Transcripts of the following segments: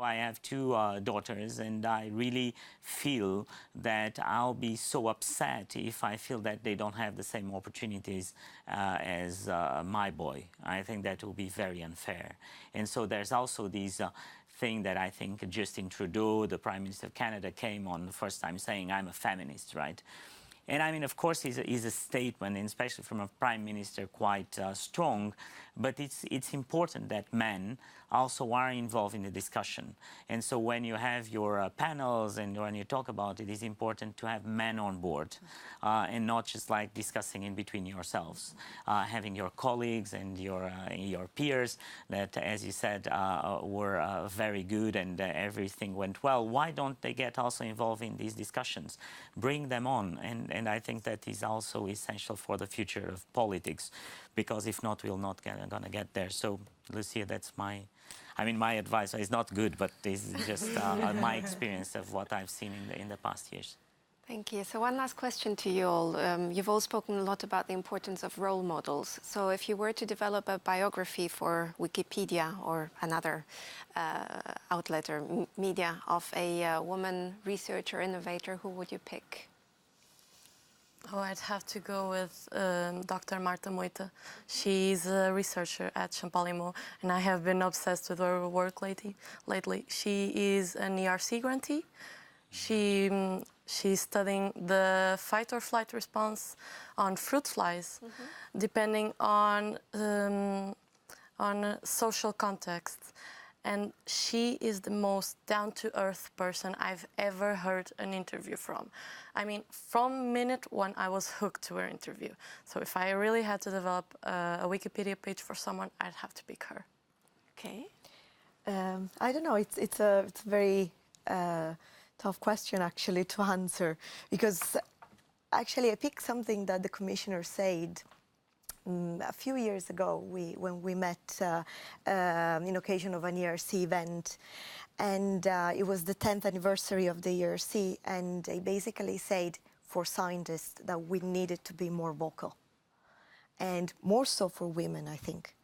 I have two daughters, and I really feel that I'll be so upset if I feel that they don't have the same opportunities as my boy. I think that will be very unfair. And so there's also these thing that I think Justin Trudeau, the Prime Minister of Canada, came on the first time saying, I'm a feminist, right? And I mean, of course, it's a statement, and especially from a prime minister, quite strong. But it's important that men also are involved in the discussion. And so when you have your panels and when you talk about it, it's important to have men on board and not just like discussing in between yourselves. Having your colleagues and your peers that, as you said, were very good and everything went well. Why don't they get also involved in these discussions? Bring them on. And I think that is also essential for the future of politics, because if not, we're not going to get there. So, Lucia, that's my advice is not good, but this is just my experience of what I've seen in the past years. Thank you. So one last question to you all. You've all spoken a lot about the importance of role models. So if you were to develop a biography for Wikipedia or another outlet or media of a woman researcher, innovator, who would you pick? Oh, I'd have to go with Dr. Marta Moita. She's a researcher at Champalimaud, and I have been obsessed with her work lately. She is an ERC grantee. She's studying the fight or flight response on fruit flies, depending on social contexts. And she is the most down-to-earth person I've ever heard an interview from. I mean, from minute one, I was hooked to her interview. So if I really had to develop a Wikipedia page for someone, I'd have to pick her. Okay. I don't know. It's a very tough question, actually, to answer. Because, actually, I picked something that the commissioner said a few years ago, when we met in occasion of an ERC event, and it was the 10th anniversary of the ERC, and they basically said for scientists that we needed to be more vocal, and more so for women, I think.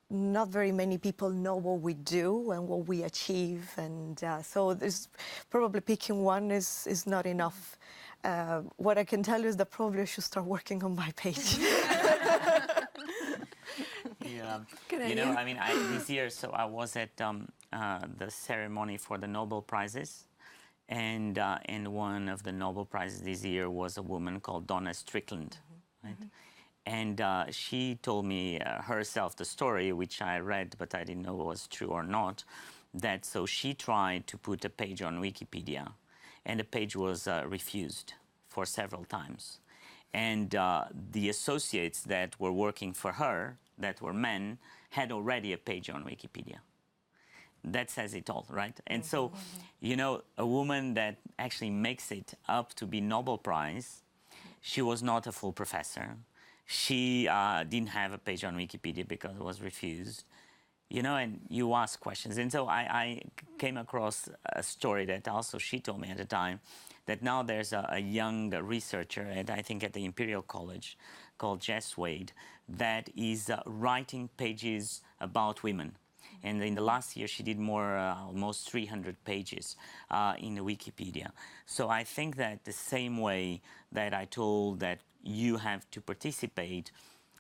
Not very many people know what we do and what we achieve, and so there's probably picking one is not enough. What I can tell you is that probably I should start working on my page. Yeah, I mean, this year, so I was at the ceremony for the Nobel Prizes, and one of the Nobel Prizes this year was a woman called Donna Strickland, right? And she told me herself the story, which I read, but I didn't know it was true or not, that so she tried to put a page on Wikipedia, and the page was refused for several times. And the associates that were working for her, that were men, had already a page on Wikipedia. That says it all, right? And so, a woman that actually makes it up to be Nobel Prize, she was not a full professor. She didn't have a page on Wikipedia because it was refused. And you ask questions. And so I came across a story that also she told me at the time, that now there's a young researcher, I think at the Imperial College, called Jess Wade, that is writing pages about women. And in the last year, she did almost 300 pages in Wikipedia. So I think that the same way that I told that you have to participate,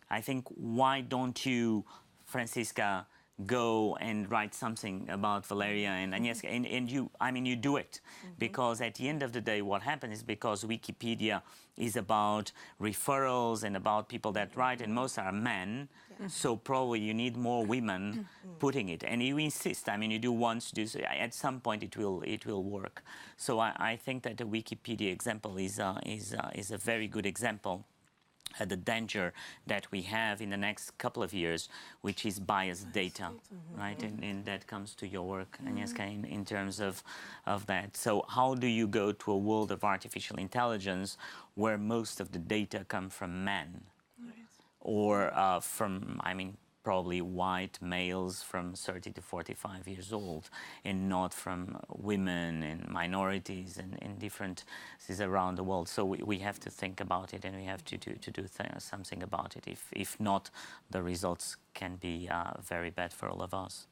I think, why don't you, Francisca, go and write something about Valeria and Agnieszka, and you do it. Because at the end of the day, what happens is because Wikipedia is about referrals and about people that write, and most are men, so probably you need more women putting it. And you insist, you do once, at some point it will work. So I think that the Wikipedia example is a very good example. The danger that we have in the next couple of years, which is biased data, right? And that comes to your work, Agnieszka, in terms of that. So how do you go to a world of artificial intelligence where most of the data come from men? Right. Or from, probably white males from 30 to 45 years old, and not from women and minorities and different cities around the world. So we have to think about it, and we have to do something about it. If not, the results can be very bad for all of us.